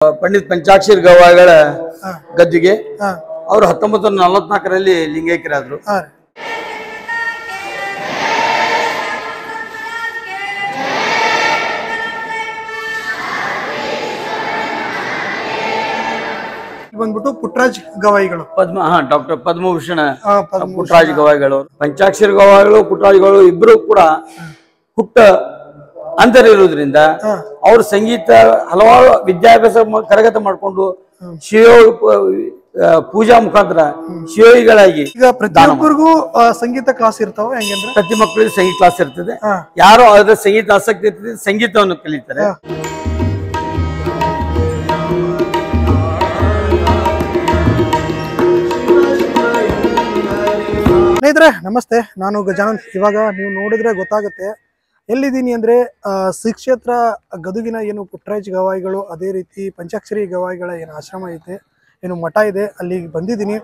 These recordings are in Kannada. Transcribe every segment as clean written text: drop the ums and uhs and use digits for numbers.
पंडित पंचाक्षरी गवाईಗಳ ಗದ್ದಿಗೆ ಅವರು 1944ರಲ್ಲಿ ಲಿಂಗೈಕ್ಯರಾದರು. ಬಂದ್ಬಿಟ್ಟು ಪುಟ್ಟರಾಜ್ ಗವಾಯಿಗಳು ಡಾಕ್ಟರ್ ಪದ್ಮಭೂಷಣ ಪುಟ್ಟರಾಜ್ ಗವಾಯಿಗಳು, ಪಂಚಾಕ್ಷರಿ ಗವಾಯಿಗಳು, ಪುಟ್ಟರಾಜ್ ಗವಾಯಿಗಳು ಇಬ್ರು ಕೂಡ ಹುಟ್ಟ ಅಂತರ ಇರುವುದರಿಂದ ಅವರು ಸಂಗೀತ ಹಲವಾರು ವಿದ್ಯಾಭ್ಯಾಸ ಕರಗತ ಮಾಡಿಕೊಂಡು ಶಿವ ಪೂಜಾ ಮುಖಾಂತರ ಶಿವಗಳಾಗಿ. ಈಗ ಪ್ರತಿಯೊಬ್ಬರಿಗೂ ಸಂಗೀತ ಕ್ಲಾಸ್ ಇರ್ತಾವ ಹೆಂಗಂದ್ರೆ ಪ್ರತಿ ಮಕ್ಕಳಿಗೆ ಸಂಗೀತ ಕ್ಲಾಸ್ ಇರ್ತದೆ. ಯಾರು ಅದರ ಸಂಗೀತ ಆಸಕ್ತಿ ಇರ್ತದೆ ಸಂಗೀತವನ್ನು ಕಲಿತಾರೆ. ಸ್ನೇಹಿತರೆ ನಮಸ್ತೆ, ನಾನು ಗಜಾನಂದ್. ಇವಾಗ ನೀವು ನೋಡಿದ್ರೆ ಗೊತ್ತಾಗುತ್ತೆ ಎಲ್ಲಿದ್ದೀನಿ ಅಂದ್ರೆ ಶ್ರೀ ಕ್ಷೇತ್ರ ಗದುಗಿನ ಏನು ಪುಟ್ಟರಾಜ್ ಗವಾಯಿಗಳು, ಅದೇ ರೀತಿ ಪಂಚಾಕ್ಷರಿ ಗವಾಯಿಗಳ ಏನು ಆಶ್ರಮ ಐತೆ, ಏನು ಮಠ ಇದೆ, ಅಲ್ಲಿಗೆ ಬಂದಿದ್ದೀನಿ.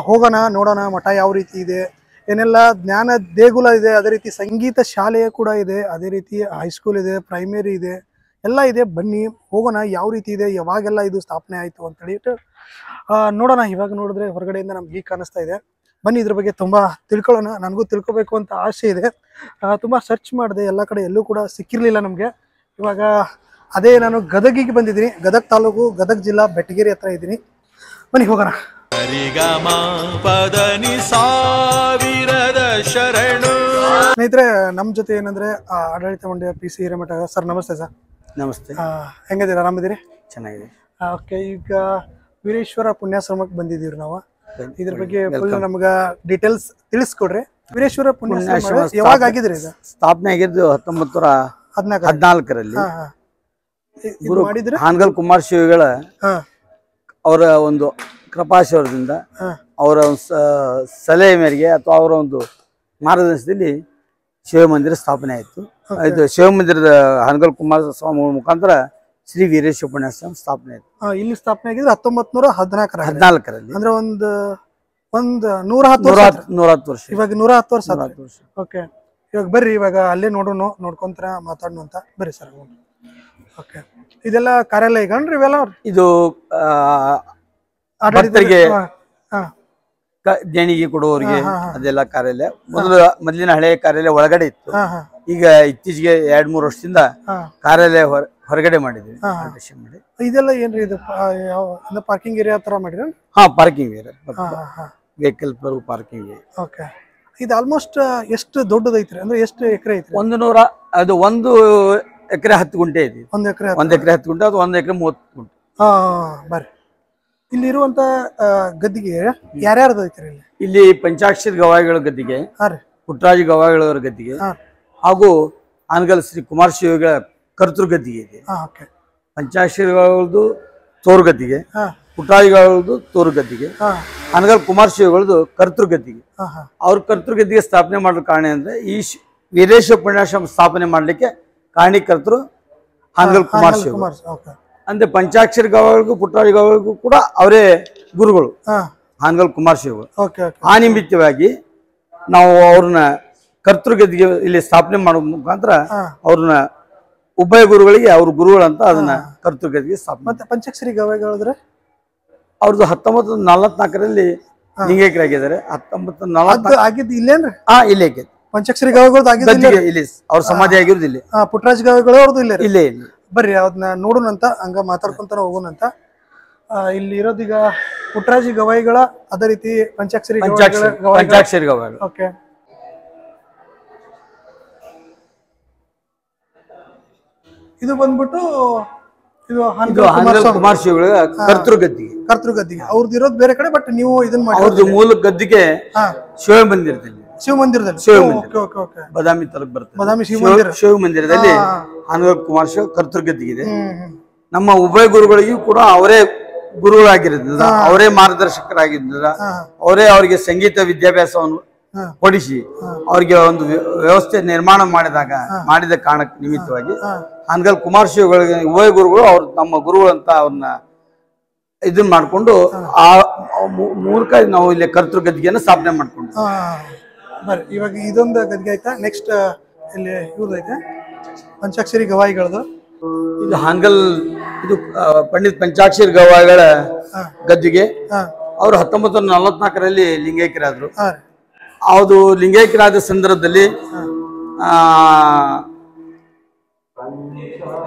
ಹೋಗೋಣ, ನೋಡೋಣ ಮಠ ಯಾವ ರೀತಿ ಇದೆ, ಏನೆಲ್ಲ ಜ್ಞಾನ ದೇಗುಲ ಇದೆ, ಅದೇ ರೀತಿ ಸಂಗೀತ ಶಾಲೆಯ ಕೂಡ ಇದೆ, ಅದೇ ರೀತಿ ಹೈಸ್ಕೂಲ್ ಇದೆ, ಪ್ರೈಮರಿ ಇದೆ, ಎಲ್ಲ ಇದೆ. ಬನ್ನಿ ಹೋಗೋಣ, ಯಾವ ರೀತಿ ಇದೆ, ಯಾವಾಗೆಲ್ಲ ಇದು ಸ್ಥಾಪನೆ ಆಯಿತು ಅಂತೇಳಿಟ್ಟು ನೋಡೋಣ. ಇವಾಗ ನೋಡಿದ್ರೆ ಹೊರಗಡೆಯಿಂದ ನಮ್ಗೆ ಈಗ ಕಾಣಿಸ್ತಾ ಇದೆ. ಬನ್ನಿ ಇದ್ರ ಬಗ್ಗೆ ತುಂಬ ತಿಳ್ಕೊಳ್ಳೋಣ. ನನಗೂ ತಿಳ್ಕೊಬೇಕು ಅಂತ ಆಸೆ ಇದೆ. ತುಂಬ ಸರ್ಚ್ ಮಾಡಿದೆ, ಎಲ್ಲ ಕಡೆ ಎಲ್ಲೂ ಕೂಡ ಸಿಕ್ಕಿರಲಿಲ್ಲ ನಮಗೆ. ಇವಾಗ ಅದೇ ನಾನು ಗದಗಿಗೆ ಬಂದಿದ್ದೀನಿ. ಗದಗ್ ತಾಲೂಕು, ಗದಗ್ ಜಿಲ್ಲಾ, ಬೆಟ್ಟಗೇರಿ ಹತ್ರ ಇದ್ದೀನಿ. ಬನ್ನಿ ಹೋಗೋಣ. ಸ್ನೇಹಿತರೆ ನಮ್ಮ ಜೊತೆ ಏನಂದ್ರೆ ಆಡಳಿತ ಮಂಡಳಿ PC ಹಿರೇಮಠ ಸರ್. ನಮಸ್ತೆ ಸರ್. ನಮಸ್ತೆ. ಹೆಂಗಿದ್ದೀರಾ? ಆರಾಮಿದ್ದೀರಿ? ಚೆನ್ನಾಗಿದೆ. ಓಕೆ, ಈಗ ವೀರೇಶ್ವರ ಪುಣ್ಯಾಶ್ರಮಕ್ಕೆ ಬಂದಿದ್ದೀವಿ ನಾವು. ಇದ್ರ ಬಗ್ಗೆ ಫುಲ್ ನಮ್ಗ ಡೀಟೇಲ್ಸ್ ತಿಳಿಸ್ಕೊಡ್ರಿ. ವೀರೇಶ್ವರ ಪುಣ್ಯಾಶ್ರಮ ಯಾವಾಗ ಆಗಿದ್ರಿ? ಇದು ಸ್ಥಾಪನೆ ಆಗಿದ್ದು 1914ರಲ್ಲಿ. ಗುರು ಹಾನಗಲ್ ಕುಮಾರ್ ಶಿವಗಳ ಅವರ ಒಂದು ಕೃಪಾಶೀರ್ವಾದದಿಂದ, ಅವರ ಸಲಹೆ ಮೇರೆಗೆ ಅಥವಾ ಅವರ ಒಂದು ಮಾರ್ಗದರ್ಶನದಲ್ಲಿ ಶಿವ ಮಂದಿರ ಸ್ಥಾಪನೆ ಆಯಿತು. ಇದು ಶಿವ ಮಂದಿರದ ಹಾನಗಲ್ ಕುಮಾರ ಸ್ವಾಮಿ ಮುಖಾಂತರ ಶ್ರೀ ವೀರೇಶ್ವರ ಪುಣ್ಯಾಶ್ರಮ ಸ್ಥಾಪನೆ ಆಯ್ತು. ಇಲ್ಲಿ ಸ್ಥಾಪನೆ ಆಗಿದ್ರೆ 1914ರಲ್ಲಿ. ಅಂದ್ರೆ ಒಂದು 110 ವರ್ಷ. ಇವಾಗ 110 ವರ್ಷ. ಓಕೆ, ಇವಾಗ ಬರ್ರಿ, ಇವಾಗ ಅಲ್ಲೇ ನೋಡ್ಕೊಂತರ ಮಾತಾಡೋಣ ಅಂತ. ಬರ್ರಿ ಸರ್. ಓಕೆ, ಇದೆಲ್ಲ ಕಾರ್ಯಾಲಯ ಗಣ್ರಿ ಇವೆಲ್ಲ? ಇದು ಭಕ್ತರಿಗೆ ದೇಣಿಗೆ ಕೊಡುವವರಿಗೆ ಅದೆಲ್ಲ ಕಾರ್ಯಾಲಯ. ಮೊದಲಿನ ಹಳೆಯ ಕಾರ್ಯಾಲಯ ಒಳಗಡೆ ಇತ್ತು. ಈಗ ಇತ್ತೀಚೆಗೆ 2-3 ವರ್ಷದಿಂದ ಕಾರ್ಯಾಲಯ ಹೊರಗಡೆ ಮಾಡಿದ್ವಿ. ಇದೆಲ್ಲ ಏನ್ರಿ? ಇದು ಪಾರ್ಕಿಂಗ್ ಏರಿಯಾ ತರ ಮಾಡಿರ? Parking area, vehicle parking. Okay, ಇದು ಆಲ್ಮೋಸ್ಟ್ ಎಷ್ಟು ದೊಡ್ಡದೈತ್ರಿ? ಅಂದ್ರೆ ಎಷ್ಟು ಎಕರೆ ಐತ್ರಿ? 1 ಎಕರೆ 10 ಗುಂಟೆ ಇದೆ. 1 ಎಕರೆ 10 ಗುಂಟೆ, ಅದು 1 ಎಕರೆ 30 ಗುಂಟೆ. ಬರ್ರಿ, ಇಲ್ಲಿ ಇರುವಂತ ಗದ್ದಿಗೆ ಯಾರ್ಯಾರ್ದು ಐತ್ರಿ? ಇಲ್ಲಿ ಪಂಚಾಕ್ಷರಿ ಗವಾಯಿಗಳ ಗದ್ದಿಗೆ, ಪುಟ್ಟರಾಜ ಗವಾಯಿಗಳವರ ಗದ್ದಿಗೆ, ಹಾಗೂ ಹಾನಗಲ್ ಶ್ರೀ ಕುಮಾರ ಶಿವಗಳ ಕರ್ತೃ ಗದ್ದಿಗೆ ಇದೆ. ಪಂಚಾಕ್ಷರಿ ಗವಾಯಿಗಳದ್ದು ತೋರು ಗದ್ದಿಗೆ, ಪುಟ್ಟರಾಜ ಗವಾಯಿಗಳದ್ದು ತೋರು ಗದ್ದಿಗೆ, ಹಾನಗಲ್ ಕುಮಾರ ಶಿವಗಳದ್ದು ಕರ್ತೃ ಗದ್ದಿಗೆ. ಅವ್ರ ಕರ್ತೃ ಗದ್ದಿಗೆ ಸ್ಥಾಪನೆ ಮಾಡೋ ಕಾರಣ ಅಂದ್ರೆ ಈ ವೀರೇಶ್ವರ ಪುಣ್ಯಾಶ್ರಮ ಸ್ಥಾಪನೆ ಮಾಡ್ಲಿಕ್ಕೆ ಕಾರಣೀಕರ್ತರು ಹಾನಗಲ್ ಕುಮಾರ್ ಶಿವ. ಅಂದ್ರೆ ಪಂಚಾಕ್ಷರಿ ಗವಾಯಿಗಳಿಗೂ ಪುಟ್ಟರಾಜ ಗವಾಯಿಗಳಿಗೂ ಕೂಡ ಅವರೇ ಗುರುಗಳು, ಹಾನಗಲ್ ಕುಮಾರ್ ಶಿವ. ಆ ನಿಮಿತ್ತವಾಗಿ ನಾವು ಅವ್ರನ್ನ ಕರ್ತೃ ಗದ್ದಿಗೆ ಇಲ್ಲಿ ಸ್ಥಾಪನೆ ಮಾಡೋ ಮುಖಾಂತರ ಅವ್ರನ್ನ ಉಭಯ ಗುರುಗಳಿಗೆ ಅವ್ರ ಗುರುಗಳಂತ ಅದನ್ನ ಕರ್ತೃ ಗದ್ದಿಗೆ ಸ್ಥಾಪನೆ. ಮತ್ತೆ ಪಂಚಾಕ್ಷರಿ ಗವಾಯಿಗಳಾದ್ರೆ ಅವ್ರದ್ದು 1944ರಲ್ಲಿ ಲಿಂಗೈಕ್ಯರಾಗಿದ್ದಾರೆ. 1944 ಆಗಿದ್ದು ಇಲ್ಲೇನ್ರಿ? ಇಲ್ಲೇ ಪಂಚಾಕ್ಷರಿ ಗವಾಯಿಗಳದ್ದು ಆಗಿದ್ದು ಇಲ್ಲಿ. ಅವ್ರ ಸಮಾಧಿ ಆಗಿರೋದು ಇಲ್ಲಿ. ಪುಟ್ಟರಾಜ ಗವಾಯಿಗಳು ಅವ್ರದ್ದು ಇಲ್ಲೇ. ಬರ್ರಿ ಅದನ್ನ ನೋಡೋಣಂತ, ಹಂಗ ಮಾತಾಡ್ಕೊಂತಾರ ಹೋಗೋಣಂತ. ಇಲ್ಲಿ ಇರೋದೀಗ ಪುಟ್ಟರಾಜ ಗವಾಯಿಗಳ, ಅದೇ ರೀತಿ ಪಂಚಾಕ್ಷರಿ ಗವಾಯಿಗಳು. ಓಕೆ, ಇದು ಬಂದ್ಬಿಟ್ಟು ಇದು ಹಾನಗಲ್ ಕುಮಾರ್ ಶಿವಗಳ ಕರ್ತೃ ಗದ್ದಿಗೆ. ಅವ್ರದ್ದು ಇರೋದು ಬೇರೆ ಕಡೆ, ಬಟ್ ನೀವು ಇದನ್ನ ಮಾಡಿ ಅವ್ರದ್ದು ಮೂಲ ಗದ್ದಿಗೆ ಶಿವ ಮಂದಿರದಲ್ಲಿ ಬದಾಮಿ ತಾಲೂಕು ಬರ್ತದೆ. ಬದಾಮಿ ಶಿವ ಮಂದಿರದಲ್ಲಿ ಹಾನಗಲ್ ಕುಮಾರ್ ಶಿವ ಕರ್ತೃ ಗದ್ದಿಗಿದೆ. ನಮ್ಮ ಉಭಯ ಗುರುಗಳಿಗೂ ಕೂಡ ಅವರೇ ಗುರುಗಳಾಗಿರೋದ್ರಿಂದ, ಅವರೇ ಮಾರ್ಗದರ್ಶಕರಾಗಿದ್ದರಿಂದ, ಅವರೇ ಅವರಿಗೆ ಸಂಗೀತ ವಿದ್ಯಾಭ್ಯಾಸವನ್ನು ಕೊಡಿಸಿ ಅವ್ರಿಗೆ ಒಂದು ವ್ಯವಸ್ಥೆ ನಿರ್ಮಾಣ ಮಾಡಿದ ಕಾರಣಕ್ಕೆ ನಿಮಿತ್ತವಾಗಿ ಹಾನಗಲ್ ಕುಮಾರ್ ಶಿವಗಳಿಗೆ ಉಭಯ ಗುರುಗಳು ಅವ್ರು ನಮ್ಮ ಗುರುಗಳಂತ ಅವ್ರನ್ನ ಇದನ್ನ ಮಾಡ್ಕೊಂಡು ಆ ಮೂಲಕ ನಾವು ಇಲ್ಲಿ ಕರ್ತೃ ಗದ್ದಿಗೆಯನ್ನು ಸ್ಥಾಪನೆ ಮಾಡ್ಕೊಂಡು. ಇವಾಗ ಇದೊಂದು ಗದ್ದಿಗೆ ಆಯ್ತಾ. ನೆಕ್ಸ್ಟ್ ಇಲ್ಲಿ ಇವ್ರದೈತೆ ಪಂಚಾಕ್ಷರಿ ಗವಾಯಿಗಳದು. ಇದು ಹಾನಗಲ್, ಇದು ಪಂಡಿತ್ ಪಂಚಾಕ್ಷರಿ ಗವಾಯಿಗಳ ಗದ್ದಿಗೆ. ಅವರು 1944ರಲ್ಲಿ ಲಿಂಗೈಕ್ಯರಾದ್ರು. ಅದು ಲಿಂಗೈಕ್ಯರಾದ ಸಂದರ್ಭದಲ್ಲಿ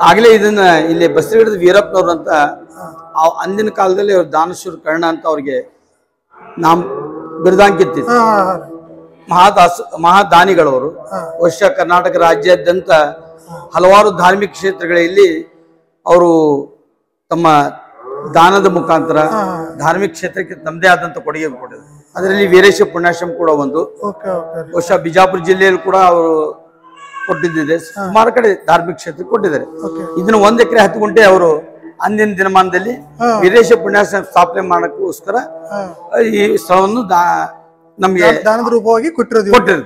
ಆಗ್ಲೇ ಇದನ್ನ ಇಲ್ಲಿ ಬಸರಿಗಿಡದ ವೀರಪ್ಪನವ್ರು ಅಂತ ಅಂದಿನ ಕಾಲದಲ್ಲಿ ಅವ್ರು ದಾನಶೂರ ಕರ್ಣ ಅಂತ ಅವ್ರಿಗೆ ಬಿರುದಾಂಕಿತ್ತಿತ್ತು. ಮಹಾದಾನಿಗಳವರು ಬಹುಶಃ ಕರ್ನಾಟಕ ರಾಜ್ಯಾದ್ಯಂತ ಹಲವಾರು ಧಾರ್ಮಿಕ ಕ್ಷೇತ್ರಗಳಲ್ಲಿ ಅವರು ತಮ್ಮ ದಾನದ ಮುಖಾಂತರ ಧಾರ್ಮಿಕ ಕ್ಷೇತ್ರಕ್ಕೆ ತಮ್ಮದೇ ಆದಂತ ಕೊಡುಗೆ ಕೊಟ್ಟಿದ್ದಾರೆ. ಅದರಲ್ಲಿ ವೀರೇಶ ಪುಣ್ಯಾಶ್ರಮ ಕೂಡ ಒಂದು. ಬಹುಶಃ ಬಿಜಾಪುರ ಜಿಲ್ಲೆಯಲ್ಲಿ ಕೂಡ ಅವರು ಕೊಟ್ಟಿದ್ದಿದೆ. ಸುಮಾರು ಕಡೆ ಧಾರ್ಮಿಕ ಕ್ಷೇತ್ರಕ್ಕೆ ಕೊಟ್ಟಿದ್ದಾರೆ. ಇದನ್ನ 1 ಎಕರೆ 10 ಗುಂಟೆ ಅವರು ಅಂದಿನ ದಿನಮಾನದಲ್ಲಿ ವೀರೇಶ ಪುಣ್ಯಾಶ್ರಮ ಸ್ಥಾಪನೆ ಮಾಡಕ್ಕೋಸ್ಕರ ಈ ಸ್ಥಳವನ್ನು ನಮ್ಗೆ ದಾನದ ರೂಪವಾಗಿ ಕೊಟ್ಟಿರ್ತೀವಿ.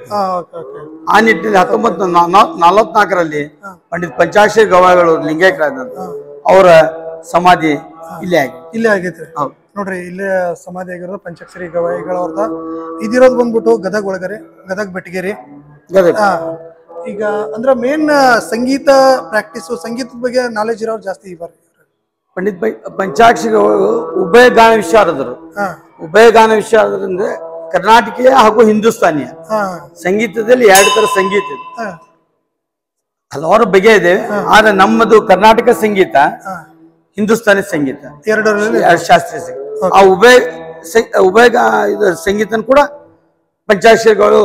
ಆ ನಿಟ್ಟಿನಲ್ಲಿ 1944ರಲ್ಲಿ ಪಂಡಿತ್ ಪಂಚಾಕ್ಷರಿ ಗವಾಯಿಗಳು ಲಿಂಗೈಕ್ಯರಾದ ಅವರ ಸಮಾಧಿ ಇಲ್ಲೇ ಆಗೈತ್ರಿ. ನೋಡ್ರಿ, ಇಲ್ಲೇ ಸಮಾಧಿ ಆಗಿರೋದು ಪಂಚಾಕ್ಷರಿ ಗವಾಯಿಗಳವ್ರದ. ಇದಿರೋದು ಬಂದ್ಬಿಟ್ಟು ಗದಗ ಒಳಗರೆ, ಗದಗ ಬೆಟಗೇರಿ. ಈಗ ಅಂದ್ರ ಮೇನ್ ಸಂಗೀತ ಪ್ರಾಕ್ಟೀಸ್, ಸಂಗೀತದ ಬಗ್ಗೆ ನಾಲೆಜ್ ಇರೋರು ಜಾಸ್ತಿ ಇದ್ದಾರೆ. ಪಂಡಿತ್ ಪಂಚಾಕ್ಷರಿ ಉಭಯ ಗಾನ ವಿಶಾರದರು. ಉಭಯ ಗಾನ ವಿಶಾರದರಿಂದ ಕರ್ನಾಟಕೀಯ ಹಾಗೂ ಹಿಂದೂಸ್ತಾನಿಯ ಸಂಗೀತದಲ್ಲಿ 2 ತರ ಸಂಗೀತ ಇದೆ. ಹಲವಾರು ಬಗೆ ಇದೆ. ಆದ್ರೆ ನಮ್ಮದು ಕರ್ನಾಟಕ ಸಂಗೀತ, ಹಿಂದೂಸ್ತಾನಿ ಸಂಗೀತ, 2 ಶಾಸ್ತ್ರೀಯ ಸಂಗೀತ. ಆ ಉಭಯ ಸಂಗೀತ ಕೂಡ ಪಂಚಾಕ್ಷರಿಗಳು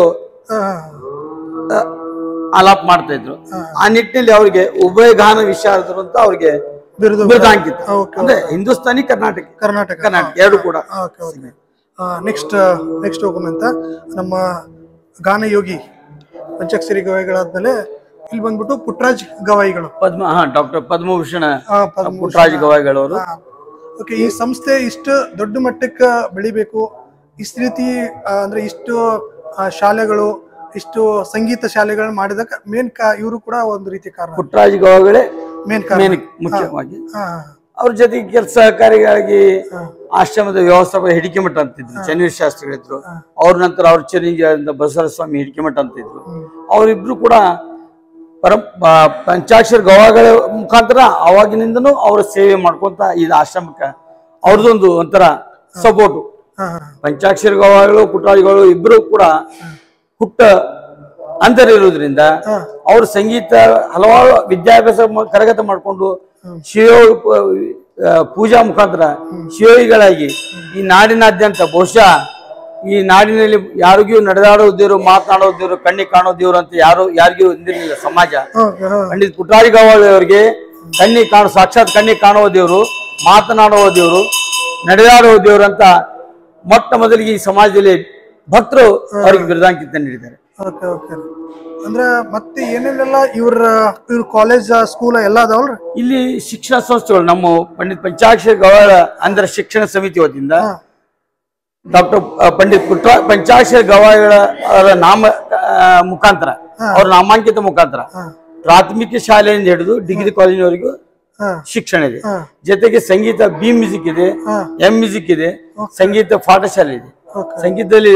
ಆಲಾಪ ಮಾಡ್ತಾ ಇದ್ರು. ಆ ನಿಟ್ಟಿನಲ್ಲಿ ಅವ್ರಿಗೆ ಉಭಯ ಗಾನ ವಿಶಾರದರು ಅಂತ ಅವ್ರಿಗೆ ಬಿರುದಾಂಕಿತ. ಅಂದ್ರೆ ಹಿಂದೂಸ್ತಾನಿ, ಕರ್ನಾಟಕ 2 ಕೂಡ. ನೆಕ್ಸ್ಟ್ ಹೋಗೋಣಂತ ನಮ್ಮ ಗಾನಯೋಗಿ ಪಂಚಾಕ್ಷರಿ ಗವಾಯಿಗಳಾದ್ಮೇಲೆ ಇಲ್ಲಿ ಬಂದ್ಬಿಟ್ಟು ಪುಟ್ಟರಾಜ್ ಗವಾಯಿಗಳು, ಡಾಕ್ಟರ್ ಪದ್ಮಭೂಷಣ ಪುಟ್ಟರಾಜ್ ಗವಾಯಿಗಳವರು. ಓಕೆ, ಈ ಸಂಸ್ಥೆ ಇಷ್ಟು ದೊಡ್ಡ ಮಟ್ಟಕ್ಕೆ ಬೆಳಿಬೇಕು, ಇಷ್ಟು ರೀತಿ ಅಂದ್ರೆ ಇಷ್ಟು ಶಾಲೆಗಳು, ಇಷ್ಟು ಸಂಗೀತ ಶಾಲೆಗಳನ್ನ ಮಾಡಿದಕ್ಕೆ ಮೇನ್ ಇವರು ಕೂಡ ಒಂದು ರೀತಿ ಕಾರಣ. ಪುಟ್ಟರಾಜ್ ಗವಾಯಿಗಳೇ ಮೇನ್ ಮುಖ್ಯವಾಗಿ. ಅವ್ರ ಜೊತೆಗೆ ಕೆಲಸ ಸಹಕಾರಿಗಾಗಿ ಆಶ್ರಮದ ವ್ಯವಸ್ಥಾಪಕ ಹಿಡಿಕೆಮಠ ಅಂತಿದ್ರು, ಚನ್ನವೀರ ಶಾಸ್ತ್ರಿಗಳಿದ್ರು. ಅವ್ರ ನಂತರ ಅವ್ರ ಚಿರಂಜೀವಿ ಬಸವರಾಜ ಸ್ವಾಮಿ ಹಿಡಿಕೆಮಠ ಅಂತಿದ್ರು. ಅವರಿಬ್ರು ಕೂಡ ಪಂಚಾಕ್ಷರಿ ಗವಾಯಿಗಳ ಮುಖಾಂತರ ಅವಾಗಿನಿಂದನೂ ಅವ್ರ ಸೇವೆ ಮಾಡ್ಕೊಂತ ಇದು ಆಶ್ರಮಕ್ಕೆ ಅವ್ರದೊಂದು ಒಂಥರ ಸಪೋರ್ಟು. ಪಂಚಾಕ್ಷರಿ ಗವಾಯಿಗಳು, ಪುಟ್ಟರಾಜಗಳು ಇಬ್ರು ಕೂಡ ಹುಟ್ಟ ಅಂತರ ಇರುವುದರಿಂದ ಅವ್ರ ಸಂಗೀತ ಹಲವಾರು ವಿದ್ಯಾಭ್ಯಾಸ ಕರಗತ ಮಾಡಿಕೊಂಡು ಪೂಜಾ ಮುಖಾಂತರ ಶಿವಯೋಗಿಗಳಾಗಿ ಈ ನಾಡಿನಾದ್ಯಂತ, ಬಹುಶಃ ಈ ನಾಡಿನಲ್ಲಿ ಯಾರಿಗೂ ನಡೆದಾಡೋ ದೇವರು, ಮಾತನಾಡೋ ದೇವರು, ಕಣ್ಣಿಗೆ ಕಾಣೋ ದೇವರು ಅಂತ ಯಾರಿಗೂ ಹೊಂದಿರಲಿಲ್ಲ ಸಮಾಜ. ಪಂಡಿತ್ ಪುಟ್ಟರಾಜ ಗವಾಯಿ ಅವರಿಗೆ ಸಾಕ್ಷಾತ್ ಕಣ್ಣಿಗೆ ಕಾಣುವ ದೇವರು, ಮಾತನಾಡುವ ದೇವರು, ನಡೆದಾಡುವ ದೇವರು ಅಂತ ಮೊಟ್ಟ ಮೊದಲಿಗೆ ಈ ಸಮಾಜದಲ್ಲಿ ಭಕ್ತರು ಅವರಿಗೆ ಬಿರುದಾಂಕಿತ ನೀಡಿದ್ದಾರೆ. ಅಂದ್ರೆ ಮತ್ತೆ ಏನೇನೆಲ್ಲ ಇವ್ರ ಕಾಲೇಜ್, ಸ್ಕೂಲ್ ಎಲ್ಲ ಅದಾವಲ್ರಿ ಇಲ್ಲಿ? ಶಿಕ್ಷಣ ಸಂಸ್ಥೆಗಳು ನಮ್ಮ ಪಂಡಿತ್ ಪಂಚಾಕ್ಷರಿ ಗವಾಯಿಗಳ ಅಂಧರ ಶಿಕ್ಷಣ ಸಮಿತಿ ವತಿಯಿಂದ ಡಾಕ್ಟರ್ ಪಂಡಿತ್ ಪಂಚಾಕ್ಷರಿ ಗವಾಯಿಗಳ ನಾಮ ಮುಖಾಂತರ, ಅವ್ರ ನಾಮಾಂಕಿತ ಮುಖಾಂತರ ಪ್ರಾಥಮಿಕ ಶಾಲೆಯಿಂದ ಹಿಡಿದು ಡಿಗ್ರಿ ಕಾಲೇಜಿನವರೆಗೂ ಶಿಕ್ಷಣ ಇದೆ. ಜೊತೆಗೆ ಸಂಗೀತ ಬಿ ಮ್ಯೂಸಿಕ್ ಇದೆ, ಎಂ ಮ್ಯೂಸಿಕ್ ಇದೆ, ಸಂಗೀತ ಪಾಠಶಾಲೆ ಇದೆ. ಸಂಗೀತದಲ್ಲಿ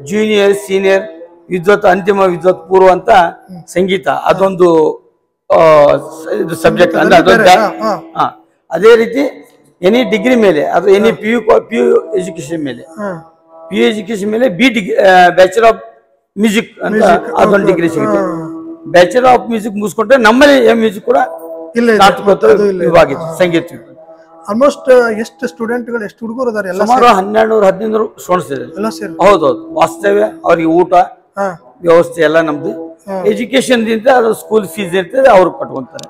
ಜೂನಿಯರ್, ಸೀನಿಯರ್, ವಿದ್ವತ್, ಅಂತಿಮ ವಿದ್ವತ್, ಪೂರ್ವ ಅಂತ ಸಂಗೀತ ಅದೊಂದು ಸಬ್ಜೆಕ್ಟ್ ಅಂದ್ರೆ ಅದೊಂದು. ಅದೇ ರೀತಿ ಎನಿ ಡಿಗ್ರಿ ಮೇಲೆ, ಅದು ಎನಿ ಪಿ ಯು ಎಜುಕೇಶನ್ ಮೇಲೆ, ಪಿ ಯು ಎಜುಕೇಶನ್ ಮೇಲೆ ಬ್ಯಾಚಲರ್ ಆಫ್ ಮ್ಯೂಸಿಕ್ ಅಂತ ಅದೊಂದು ಡಿಗ್ರಿ ಸಿಗುತ್ತೆ. ಬ್ಯಾಚಲರ್ ಆಫ್ ಮ್ಯೂಸಿಕ್ ಮುಗಿಸ್ಕೊಂಡ್ರೆ ನಮ್ಮಲ್ಲಿ ಎಂ ಮ್ಯೂಸಿಕ್ ಕೂಡ ವಿಭಾಗ ಇದೆ, ಸಂಗೀತ. ಆಲ್ಮೋಸ್ಟ್ ಎಷ್ಟು ಸ್ಟೂಡೆಂಟ್ಗಳು, ಎಷ್ಟು ಹುಡುಗರು ಅದಾರೆ? ಸುಮಾರು 1200-1500 ಸ್ಟೂಡೆಂಟ್ಸ್ ಇದೆ. ಹೌದೌದು, ವಾಸ್ತವ್ಯ, ಅವ್ರಿಗೆ ಊಟ ವ್ಯವಸ್ಥೆ ಎಲ್ಲ ನಮ್ದು. ಎಜುಕೇಶನ್ ದಿಂದ ಅದು ಸ್ಕೂಲ್ ಫೀಸ್ ಇರ್ತದೆ, ಅವ್ರು ಕಟ್ಕೊಂತಾರೆ.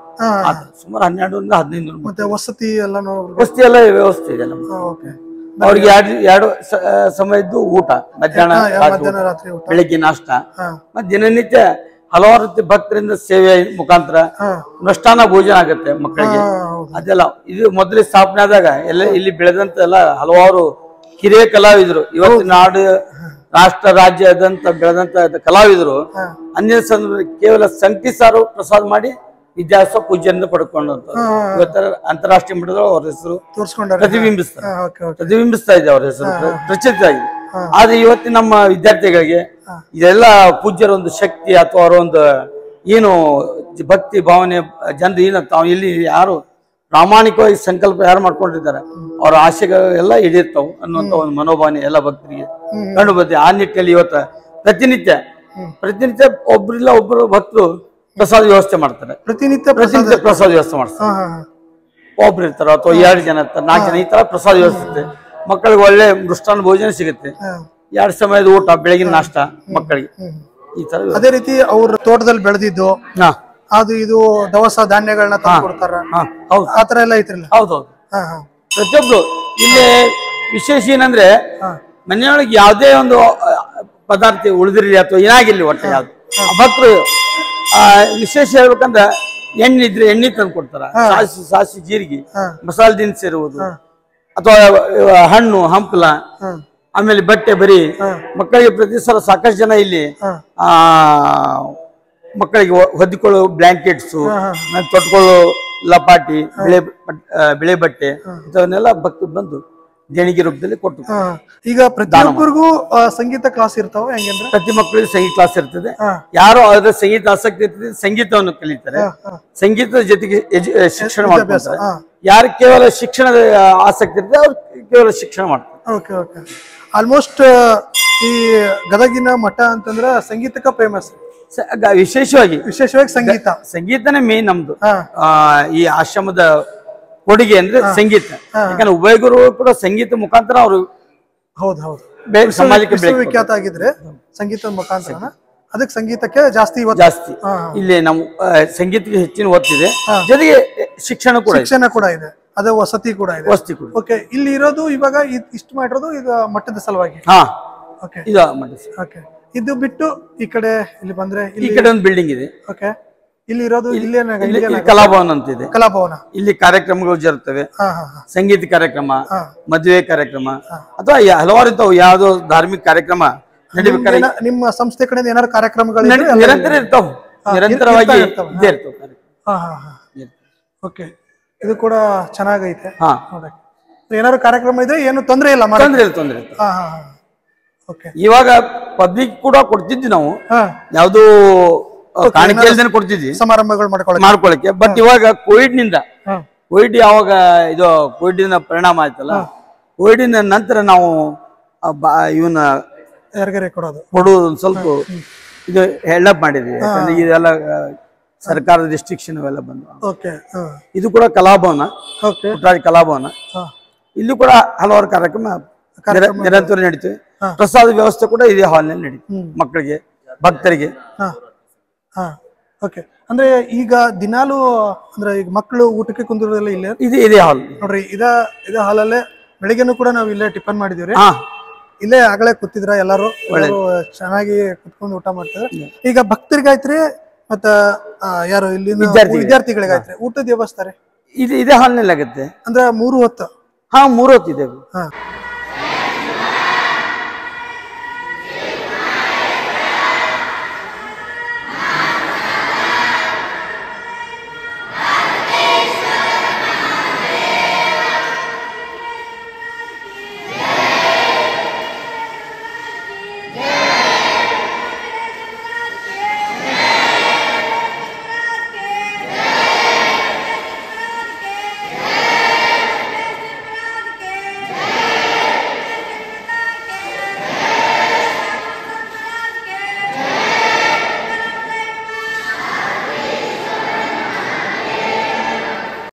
ಸುಮಾರು 1200-1500. ಮತ್ತೆ ವಸತಿ ಎಲ್ಲ ವ್ಯವಸ್ಥೆ ಇದೆ ನಮ್ದು. ಅವ್ರಿಗೆ ಎರಡು ಸಮಯದ್ದು ಊಟ, ಮಧ್ಯಾಹ್ನ, ಬೆಳಿಗ್ಗೆ ನಾಷ್ಟ, ಮತ್ತೆ ದಿನನಿತ್ಯ ಹಲವಾರು ರೀತಿ ಭಕ್ತರಿಂದ ಸೇವೆ ಮುಖಾಂತರ ಮೃಷ್ಟಾನ್ನ ಭೋಜನ ಆಗುತ್ತೆ ಮಕ್ಕಳಿಗೆ. ಅದೆಲ್ಲ ಇದು ಮೊದಲೇ ಸ್ಥಾಪನೆ ಆದಾಗ ಇಲ್ಲಿ ಬೆಳೆದಂತ ಎಲ್ಲ ಹಲವಾರು ಹಿರಿಯ ಕಲಾವಿದರು, ಇವತ್ತು ನಾಡು ರಾಷ್ಟ್ರ ರಾಜ್ಯದಂತ ಬೆಳೆದಂತ ಕಲಾವಿದರು ಅಂದಿನ ಸಂದರ್ಭದಲ್ಲಿ ಕೇವಲ ಸಂಕೀಸಾರು ಪ್ರಸಾದ ಮಾಡಿ ವಿದ್ಯಾಸ ಪೂಜೆಯಿಂದ ಪಡ್ಕೊಂಡಂತ ಇವತ್ತರ ಅಂತಾರಾಷ್ಟ್ರೀಯ ಮಟ್ಟದ ಅವ್ರ ಹೆಸರು ಪ್ರತಿಬಿಂಬಿಸ್ತಾ ಇದೆ, ಅವ್ರ ಹೆಸರು ಪ್ರಚಲಿತ ಆಗಿದೆ. ಆದ್ರೆ ಇವತ್ತಿನ ನಮ್ಮ ವಿದ್ಯಾರ್ಥಿಗಳಿಗೆ ಇದೆಲ್ಲ ಪೂಜ್ಯರ ಒಂದು ಶಕ್ತಿ ಅಥವಾ ಅವರ ಒಂದು ಏನು ಭಕ್ತಿ ಭಾವನೆ ಜನರು ಏನು ತಾವು ಇಲ್ಲಿ ಯಾರು ಪ್ರಾಮಾಣಿಕವಾಗಿ ಸಂಕಲ್ಪ ಯಾರು ಮಾಡ್ಕೊಂಡಿದ್ದಾರೆ ಅವ್ರ ಆಶೆಗಳು ಎಲ್ಲ ಈಡೇರ್ತಾವ ಅನ್ನುವಂತ ಒಂದು ಮನೋಭಾವನೆ ಎಲ್ಲ ಭಕ್ತರಿಗೆ ಕಂಡು ಬರ್ತದೆ. ಆ ನಿಟ್ಟಿನಲ್ಲಿ ಇವತ್ತು ಪ್ರತಿನಿತ್ಯ ಒಬ್ಬರಿಲ್ಲ ಒಬ್ಬರು ಭಕ್ತರು ಪ್ರಸಾದ ವ್ಯವಸ್ಥೆ ಮಾಡ್ತಾರೆ. ಪ್ರತಿನಿತ್ಯ ಪ್ರಸಾದ ವ್ಯವಸ್ಥೆ ಮಾಡ್ತಾರೆ. ಒಬ್ರು ಇರ್ತಾರ ಅಥವಾ 2 ಜನ ಇರ್ತಾರೆ, 4 ಜನ, ಈ ತರ ಪ್ರಸಾದ ವ್ಯವಸ್ಥೆ. ಮಕ್ಕಳಿಗೆ ಒಳ್ಳೆ ಮೃಷ್ಟಾನ್ನ ಭೋಜನ ಸಿಗುತ್ತೆ. 2 ಸಮಯದ ಊಟ, ಬೆಳಗಿನ ನಾಷ್ಟ ಮಕ್ಕಳಿಗೆ ಈ ತರ. ಅದೇ ರೀತಿ ಅವ್ರ ತೋಟದಲ್ಲಿ ಬೆಳೆದಿದ್ದು ಅದು ಇದು ದವಸ ಧಾನ್ಯಗಳನ್ನ ತಂದು ಕೊಡ್ತಾರ. ಆತರ ಎಲ್ಲ ಐತ್ರಿಲ್ಲ? ಹೌದೌದು. ಪ್ರತಿಯೊಬ್ರು ಇಲ್ಲಿ ವಿಶೇಷ ಏನಂದ್ರೆ ಮನೆಯೊಳಗೆ ಯಾವುದೇ ಒಂದು ಪದಾರ್ಥ ಉಳಿದಿರಲಿ ಅಥವಾ ಏನಾಗಿರ್ಲಿ ಒಟ್ಟೆ ಯಾವ್ದು ಭಕ್ತರು ವಿಶೇಷ ಹೇಳ್ಬೇಕಂದ್ರೆ ಎಣ್ಣೆ ಇದ್ರೆ ಎಣ್ಣೆ ತಂದು ಕೊಡ್ತಾರ. ಸಾಸಿ ಜೀರಿಗೆ ಮಸಾಲೆ ದಿನಸಿ ಇರುವುದು ಅಥವಾ ಹಣ್ಣು ಹಂಪಲ, ಆಮೇಲೆ ಬಟ್ಟೆ ಬರಿ ಮಕ್ಕಳಿಗೆ ಪ್ರತಿ ಸಲ ಸಾಕಷ್ಟು ಜನ ಇಲ್ಲಿ ಮಕ್ಕಳಿಗೆ ಹೊದ್ದಿಕೊಳ್ಳೋ ಬ್ಲಾಂಕೆಟ್ಸು, ತೊಟ್ಕೊಳ್ಳೋ ಲಪಾಟಿ, ಬಿಳೆ ಬಟ್ಟೆ ಇಂಥವನ್ನೆಲ್ಲ ಭಕ್ತರು ಬಂದು ದೇಣಿಗೆ ರೂಪದಲ್ಲಿ ಕೊಟ್ಟು. ಈಗ ಪ್ರತಿಯೊಬ್ಬರಿಗೂ ಸಂಗೀತ ಕ್ಲಾಸ್ ಇರ್ತಾವ ಹೆಂಗಂದ್ರೆ? ಪ್ರತಿ ಮಕ್ಕಳಿಗೆ ಸಂಗೀತ ಕ್ಲಾಸ್ ಇರ್ತದೆ. ಯಾರು ಅದ್ರ ಸಂಗೀತ ಆಸಕ್ತಿ ಇರ್ತದೆ ಸಂಗೀತವನ್ನು ಕಲಿತಾರೆ. ಸಂಗೀತದ ಜೊತೆಗೆ ಶಿಕ್ಷಣ ಮಾಡ್ತಾರೆ. ಯಾರು ಕೇವಲ ಶಿಕ್ಷಣದ ಆಸಕ್ತಿ ಇರ್ತದೆ ಅವ್ರು ಕೇವಲ ಶಿಕ್ಷಣ ಮಾಡ್ತಾರೆ. ಆಲ್ಮೋಸ್ಟ್ ಈ ಗದಗಿನ ಮಠ ಅಂತಂದ್ರ ಸಂಗೀತಕ್ಕ ಫೇಮಸ್. ವಿಶೇಷವಾಗಿ ಸಂಗೀತನೇ ಮೇನ್ ನಮ್ದು. ಈ ಆಶ್ರಮದ ಕೊಡುಗೆ ಅಂದ್ರೆ ಸಂಗೀತ. ಯಾಕಂದ್ರೆ ಉಭಯ ಗುರುಗಳು ಕೂಡ ಸಂಗೀತ ಮುಖಾಂತರ ಅವರು ಸಮಾಜಕ್ಕೆ ವಿಖ್ಯಾತ ಆಗಿದ್ರೆ ಸಂಗೀತದ ಮುಖಾಂತರ ಅದಕ್ಕೆ ಸಂಗೀತಕ್ಕೆ ಜಾಸ್ತಿ ಇಲ್ಲಿ ನಾವು ಸಂಗೀತಕ್ಕೆ ಹೆಚ್ಚಿನ ಒತ್ತಿದೆ. ಜೊತೆಗೆ ಶಿಕ್ಷಣ ಕೂಡ ಇದೆ. ಅದೇ ವಸತಿ ಕೂಡ ಇದೆ. ಓಕೆ, ಇಲ್ಲಿ ಇರೋದು ಇವಾಗ ಇಷ್ಟು ಮಾಡಿರೋದು ಈಗ ಮಠದ ಸಲುವಾಗಿ. ಇದು ಬಿಟ್ಟು ಈ ಕಡೆ ಇಲ್ಲಿ ಬಂದ್ರೆ ಈ ಕಡೆ ಒಂದು ಬಿಲ್ಡಿಂಗ್ ಇದೆ. ಓಕೆ, ಇಲ್ಲಿ ಇರೋದು ಕಲಾಭವನ ಅಂತ ಇದೆ. ಕಲಾಭವನ ಇಲ್ಲಿ ಕಾರ್ಯಕ್ರಮಗಳು ಜರುತ್ತವೆ. ಸಂಗೀತ ಕಾರ್ಯಕ್ರಮ, ಮದುವೆ ಕಾರ್ಯಕ್ರಮ ಅಥವಾ ಹಲವಾರು ಯಾವ್ದೋ ಧಾರ್ಮಿಕ ಕಾರ್ಯಕ್ರಮ ನಡೀಬೇಕಾದ್ರೆ ನಿಮ್ಮ ಸಂಸ್ಥೆ ಕಡೆಯಿಂದ ಏನಾದ್ರು ಕಾರ್ಯಕ್ರಮಗಳು ನಿರಂತರ ಇರ್ತಾವ. ನಿರಂತರವಾಗಿ ಓಕೆ, ಇದು ಕೂಡ ಚೆನ್ನಾಗೈತೆ. ಏನಾದ್ರು ಕಾರ್ಯಕ್ರಮ ಇದ್ರೆ ಏನು ತೊಂದರೆ ಇಲ್ಲ. ತೊಂದರೆ ಇವಾಗ ಪಬ್ಲಿಕ್ ಕೂಡ ಕೊಡ್ತಿದ್ವಿ ನಾವು. ಯಾವ್ದು ಕಾಣಿಕೆ ಕೊಡ್ತಿದ್ವಿ ಸಮಾರಂಭಗಳು ಮಾಡ್ಕೊಳಕ್ಕೆ. ಬಟ್ ಇವಾಗ ಕೋವಿಡ್ ಯಾವಾಗ ಇದು ಕೋವಿಡ್ ಪರಿಣಾಮ ಆಯ್ತಲ್ಲ, ಕೋವಿಡ್ ನಂತರ ನಾವು ಇವನ್ನ ಕೊಡೋದು ಒಂದು ಸ್ವಲ್ಪ ಇದು ಹೆಲ್ಡಪ್ ಮಾಡಿದ್ವಿ. ಯಾಕಂದ್ರೆ ಇದೆಲ್ಲ ಸರ್ಕಾರದ ರಿಸ್ಟ್ರಿಕ್ಷನ್ ಅವೆಲ್ಲ ಬಂದು. ಇದು ಕೂಡ ಕಲಾಭವನ, ಪುಟ್ಟರಾಜ ಕಲಾಭವನ. ಇಲ್ಲಿ ಕೂಡ ಹಲವಾರು ಕಾರ್ಯಕ್ರಮ ನಿರಂತರ ನಡೀತವೆ. ಪ್ರಸಾದ ವ್ಯವಸ್ಥೆ ಕೂಡ ಇದೇ ಹಾಲ್ ನಲ್ಲಿ ನಡೀತದೆ ಮಕ್ಕಳಿಗೆ, ಭಕ್ತರಿಗೆ. ಅಂದ್ರೆ ಈಗ ದಿನಾಲು ಅಂದ್ರೆ ಈಗ ಮಕ್ಕಳು ಊಟಕ್ಕೆ ಕುಂದಿರೋದೆಲ್ಲ ಇಲ್ಲೇ ಇದೇ ಹಾಲ್ ನೋಡ್ರಿ. ಇದ ಹಾಲಲ್ಲೇ ಬೆಳಿಗ್ಗೆನೂ ಕೂಡ ನಾವು ಇಲ್ಲೇ ಟಿಫನ್ ಮಾಡಿದೀವ್ರಿ. ಇಲ್ಲೇ ಆಗಲೇ ಕೂತಿದ್ರ ಎಲ್ಲಾರು ಚೆನ್ನಾಗಿ ಕುತ್ಕೊಂಡು ಊಟ ಮಾಡ್ತಾರೆ. ಈಗ ಭಕ್ತರಿಗಾಯ್ತ್ರಿ ಮತ್ತ ಯಾರು ಇಲ್ಲಿ ವಿದ್ಯಾರ್ಥಿಗಳಿಗಾಯ್ತ್ರಿ ಊಟದ ವ್ಯವಸ್ಥೆ ಇದೇ ಹಾಲ್ನಲ್ಲಿ ಆಗುತ್ತೆ. ಅಂದ್ರೆ 3 ಹೊತ್ತು? 3 ಹೊತ್ತು ಇದೆ.